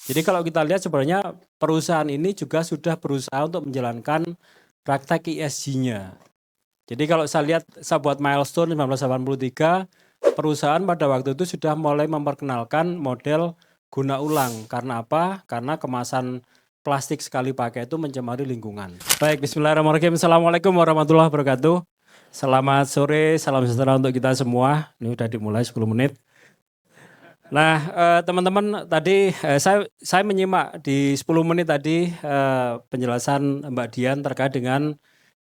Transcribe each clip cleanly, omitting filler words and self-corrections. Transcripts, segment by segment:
Jadi kalau kita lihat sebenarnya perusahaan ini juga sudah berusaha untuk menjalankan praktek ESG-nya. Jadi kalau saya lihat, saya buat milestone 1983, perusahaan pada waktu itu sudah mulai memperkenalkan model guna ulang. Karena apa? Karena kemasan plastik sekali pakai itu mencemari lingkungan. Baik, bismillahirrahmanirrahim. Assalamualaikum warahmatullahi wabarakatuh. Selamat sore, salam sejahtera untuk kita semua. Ini udah dimulai 10 menit. Nah, teman-teman, tadi saya menyimak di 10 menit tadi penjelasan Mbak Dian terkait dengan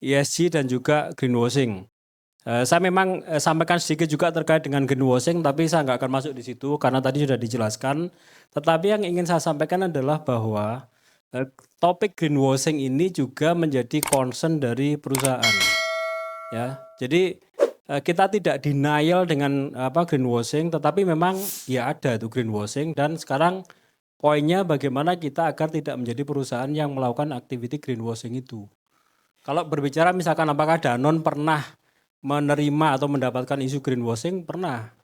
ESG dan juga greenwashing. Saya memang sampaikan sedikit juga terkait dengan greenwashing, tapi saya nggak akan masuk di situ karena tadi sudah dijelaskan. Tetapi yang ingin saya sampaikan adalah bahwa topik greenwashing ini juga menjadi concern dari perusahaan. Ya, jadi kita tidak denial dengan greenwashing, tetapi memang ya ada itu greenwashing, dan sekarang poinnya bagaimana kita agar tidak menjadi perusahaan yang melakukan aktiviti greenwashing itu. Kalau berbicara misalkan apakah Danone pernah menerima atau mendapatkan isu greenwashing, pernah,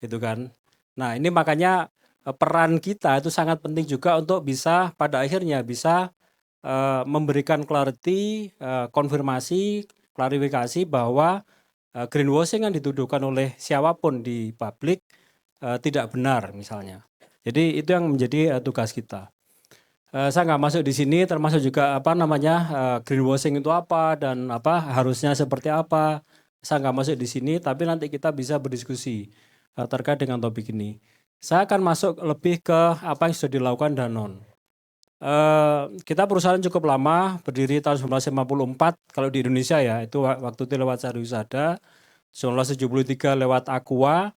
gitu kan. Nah, ini makanya peran kita itu sangat penting juga untuk bisa pada akhirnya bisa memberikan clarity, konfirmasi, klarifikasi bahwa greenwashing yang dituduhkan oleh siapapun di publik tidak benar misalnya. Jadi itu yang menjadi tugas kita. Saya nggak masuk di sini, termasuk juga greenwashing itu apa dan harusnya seperti apa. Saya nggak masuk di sini, tapi nanti kita bisa berdiskusi terkait dengan topik ini. Saya akan masuk lebih ke apa yang sudah dilakukan Danone. Kita perusahaan cukup lama, berdiri tahun 1954 kalau di Indonesia ya, itu waktu itu lewat Sariwisada, 1973 lewat Aqua.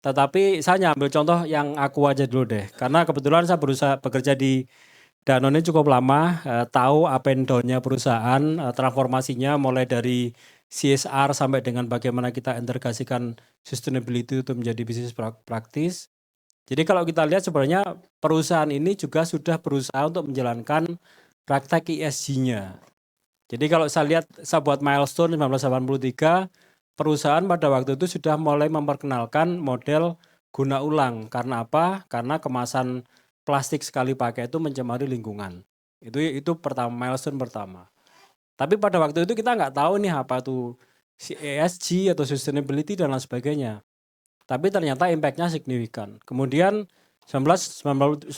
Tetapi saya ambil contoh yang Aqua aja dulu deh, karena kebetulan saya bekerja di Danone cukup lama, tahu up and down-nya perusahaan, transformasinya mulai dari CSR sampai dengan bagaimana kita integrasikan sustainability itu menjadi bisnis praktis. Jadi kalau kita lihat sebenarnya perusahaan ini juga sudah berusaha untuk menjalankan praktek ESG-nya. Jadi kalau saya lihat, saya buat milestone 1983, perusahaan pada waktu itu sudah mulai memperkenalkan model guna ulang. Karena apa? Karena kemasan plastik sekali pakai itu mencemari lingkungan. Itu pertama, milestone pertama. Tapi pada waktu itu kita nggak tahu nih apa itu ESG atau sustainability dan lain sebagainya. Tapi ternyata impact-nya signifikan. Kemudian 1993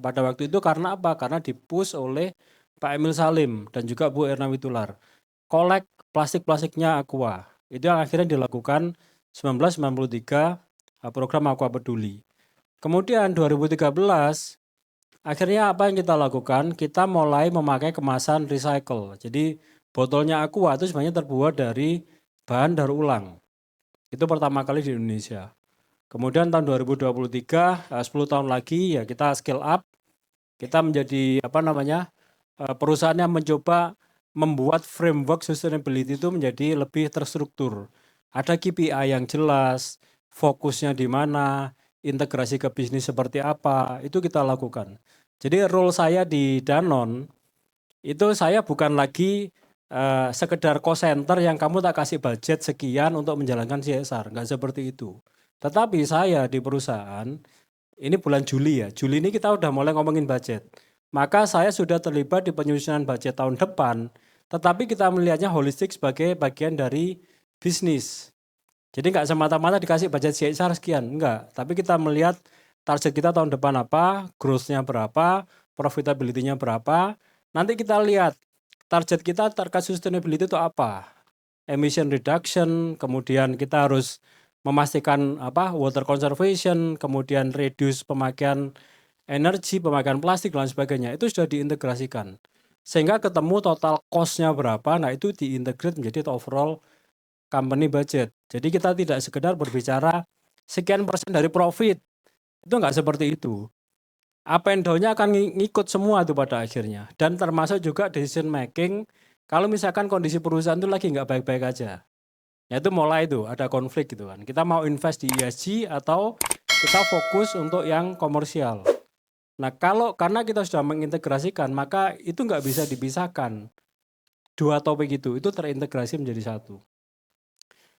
pada waktu itu karena apa? Karena dipush oleh Pak Emil Salim dan juga Bu Erna Witular. Kolek plastik-plastiknya Aqua. Itu yang akhirnya dilakukan 1993 program Aqua Peduli. Kemudian 2013 akhirnya apa yang kita lakukan? Kita mulai memakai kemasan recycle. Jadi botolnya Aqua itu sebenarnya terbuat dari bahan daur ulang. Itu pertama kali di Indonesia. Kemudian tahun 2023, 10 tahun lagi ya kita scale up. Kita menjadi perusahaan yang mencoba membuat framework sustainability itu menjadi lebih terstruktur. Ada KPI yang jelas, fokusnya di mana, integrasi ke bisnis seperti apa, itu kita lakukan. Jadi role saya di Danone, itu saya bukan lagi sekedar cost center yang kamu tak kasih budget sekian untuk menjalankan CSR, nggak seperti itu. Tetapi saya di perusahaan, ini bulan Juli ya, Juli ini kita udah mulai ngomongin budget. Maka saya sudah terlibat di penyusunan budget tahun depan, tetapi kita melihatnya holistik sebagai bagian dari bisnis. Jadi nggak semata-mata dikasih budget CSR sekian, enggak. Tapi kita melihat target kita tahun depan apa, growth-nya berapa, profitability-nya berapa. Nanti kita lihat target kita terkait sustainability itu apa. Emission reduction, kemudian kita harus memastikan water conservation, kemudian reduce pemakaian energi, pemakaian plastik dan sebagainya. Itu sudah diintegrasikan. Sehingga ketemu total cost-nya berapa, nah itu diintegrate menjadi overall company budget. Jadi kita tidak sekedar berbicara sekian persen dari profit. Itu nggak seperti itu. Up and down-nya akan ngikut semua itu pada akhirnya. Dan termasuk juga decision making kalau misalkan kondisi perusahaan itu lagi nggak baik-baik aja. Ya itu mulai itu ada konflik gitu kan. Kita mau invest di ESG atau kita fokus untuk yang komersial. Nah karena kita sudah mengintegrasikan, maka itu nggak bisa dipisahkan. Dua topik itu terintegrasi menjadi satu.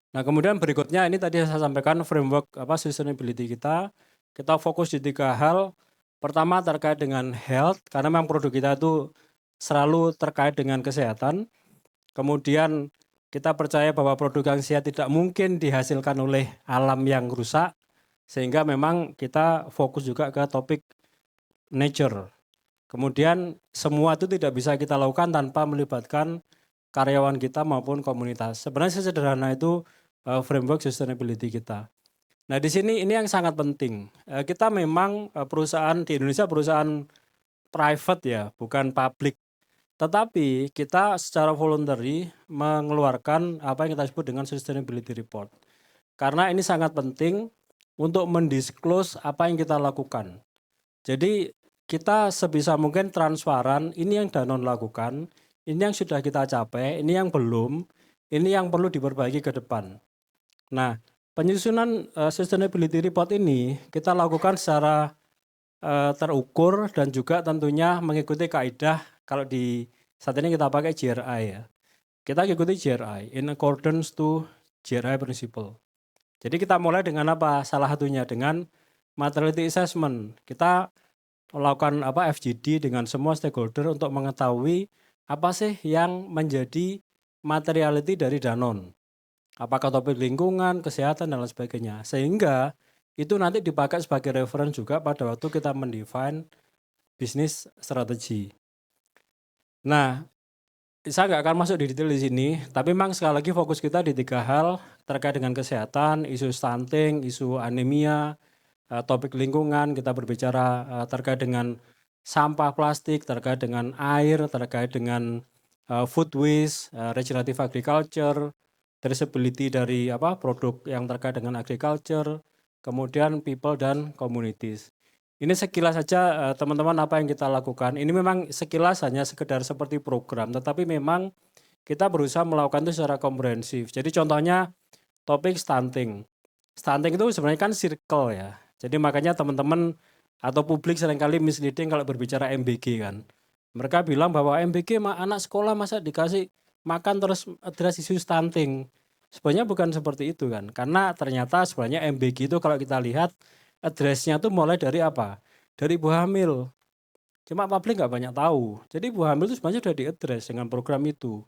Nah kemudian berikutnya ini tadi saya sampaikan framework sustainability kita. Kita fokus di 3 hal. Pertama terkait dengan health, karena memang produk kita itu selalu terkait dengan kesehatan. Kemudian kita percaya bahwa produk yang sehat tidak mungkin dihasilkan oleh alam yang rusak, sehingga memang kita fokus juga ke topik nature. Kemudian semua itu tidak bisa kita lakukan tanpa melibatkan karyawan kita maupun komunitas. Sebenarnya sesederhana itu framework sustainability kita. Nah di sini ini yang sangat penting. Kita memang perusahaan di Indonesia perusahaan private ya, bukan public. Tetapi kita secara voluntary mengeluarkan apa yang kita sebut dengan sustainability report. Karena ini sangat penting untuk mendisclose apa yang kita lakukan. Jadi kita sebisa mungkin transparan, ini yang Danone lakukan, ini yang sudah kita capai, ini yang belum, ini yang perlu diperbaiki ke depan. Nah, penyusunan sustainability report ini kita lakukan secara terukur dan juga tentunya mengikuti kaidah kalau di saat ini kita pakai GRI ya. Kita ikuti GRI in accordance to GRI principle. Jadi kita mulai dengan apa? Salah satunya dengan materiality assessment. Kita melakukan FGD dengan semua stakeholder untuk mengetahui apa sih yang menjadi materiality dari Danone. Apakah topik lingkungan, kesehatan dan lain sebagainya. Sehingga itu nanti dipakai sebagai reference juga pada waktu kita mendefine bisnis strategi. Nah, saya nggak akan masuk di detail di sini, tapi memang sekali lagi fokus kita di 3 hal terkait dengan kesehatan, isu stunting, isu anemia, topik lingkungan, kita berbicara terkait dengan sampah plastik, terkait dengan air, terkait dengan food waste, regenerative agriculture, traceability dari produk yang terkait dengan agriculture, kemudian people dan communities. Ini sekilas saja teman-teman apa yang kita lakukan. Ini memang sekilas hanya sekedar seperti program, tetapi memang kita berusaha melakukan itu secara komprehensif. Jadi contohnya topik stunting. Stunting itu sebenarnya kan circle ya. Jadi makanya teman-teman atau publik seringkali misleading kalau berbicara MBG kan. Mereka bilang bahwa MBG anak sekolah masa dikasih makan terus address isu stunting. Sebenarnya bukan seperti itu kan. Karena ternyata sebenarnya MBG itu kalau kita lihat address-nya tuh mulai dari apa? Dari ibu hamil. Cuma publik nggak banyak tahu. Jadi ibu hamil itu sebenarnya sudah di-address dengan program itu.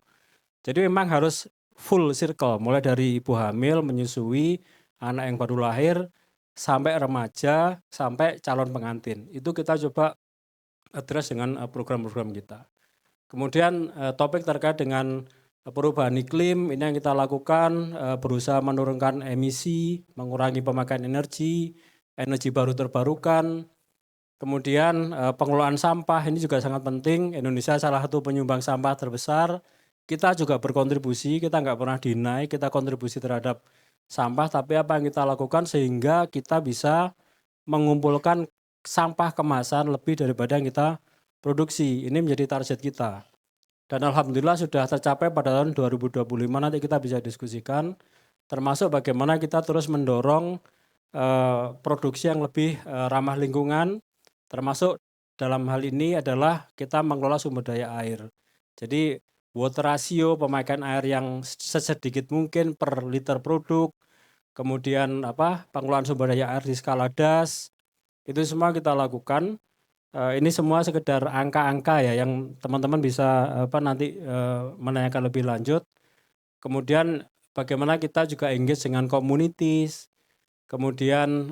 Jadi memang harus full circle, mulai dari ibu hamil, menyusui, anak yang baru lahir, sampai remaja, sampai calon pengantin. Itu kita coba address dengan program-program kita. Kemudian topik terkait dengan perubahan iklim, ini yang kita lakukan, berusaha menurunkan emisi, mengurangi pemakaian energi baru terbarukan. Kemudian pengelolaan sampah ini juga sangat penting. Indonesia salah satu penyumbang sampah terbesar. Kita juga berkontribusi, kita nggak pernah deny, kita kontribusi terhadap sampah, tapi apa yang kita lakukan sehingga kita bisa mengumpulkan sampah kemasan lebih daripada yang kita produksi. Ini menjadi target kita. Dan alhamdulillah sudah tercapai pada tahun 2025, nanti kita bisa diskusikan, termasuk bagaimana kita terus mendorong produksi yang lebih ramah lingkungan, termasuk dalam hal ini adalah kita mengelola sumber daya air. Jadi water ratio, pemakaian air yang sesedikit mungkin per liter produk, kemudian pengelolaan sumber daya air di skala DAS, itu semua kita lakukan. Ini semua sekedar angka-angka ya yang teman-teman bisa nanti menanyakan lebih lanjut. Kemudian bagaimana kita juga engage dengan communities. Kemudian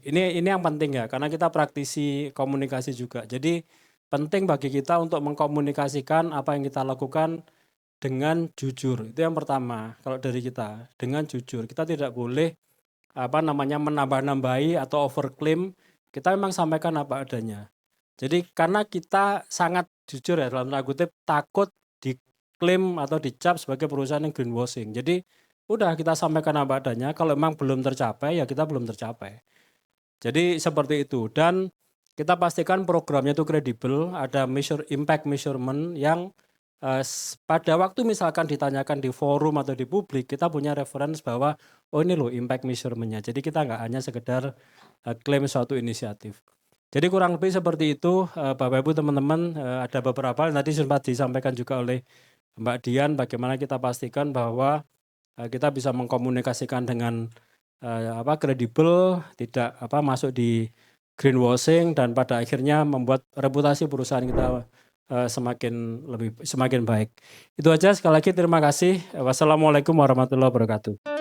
ini yang penting ya, karena kita praktisi komunikasi juga. Jadi penting bagi kita untuk mengkomunikasikan apa yang kita lakukan dengan jujur. Itu yang pertama kalau dari kita, dengan jujur. Kita tidak boleh menambah-nambahi atau overclaim. Kita memang sampaikan apa adanya. Jadi karena kita sangat jujur ya, dalam tanda kutip takut diklaim atau dicap sebagai perusahaan yang greenwashing. Jadi udah kita sampaikan apa adanya, kalau memang belum tercapai ya kita belum tercapai. Jadi seperti itu, dan kita pastikan programnya itu kredibel, ada impact measurement yang pada waktu misalkan ditanyakan di forum atau di publik, kita punya reference bahwa oh ini loh impact measurement-nya. Jadi kita nggak hanya sekedar klaim suatu inisiatif. Jadi kurang lebih seperti itu Bapak Ibu teman-teman, ada beberapa tadi sempat disampaikan juga oleh Mbak Dian bagaimana kita pastikan bahwa kita bisa mengkomunikasikan dengan kredibel, tidak masuk di greenwashing dan pada akhirnya membuat reputasi perusahaan kita semakin baik. Itu aja, sekali lagi terima kasih. Wassalamualaikum warahmatullahi wabarakatuh.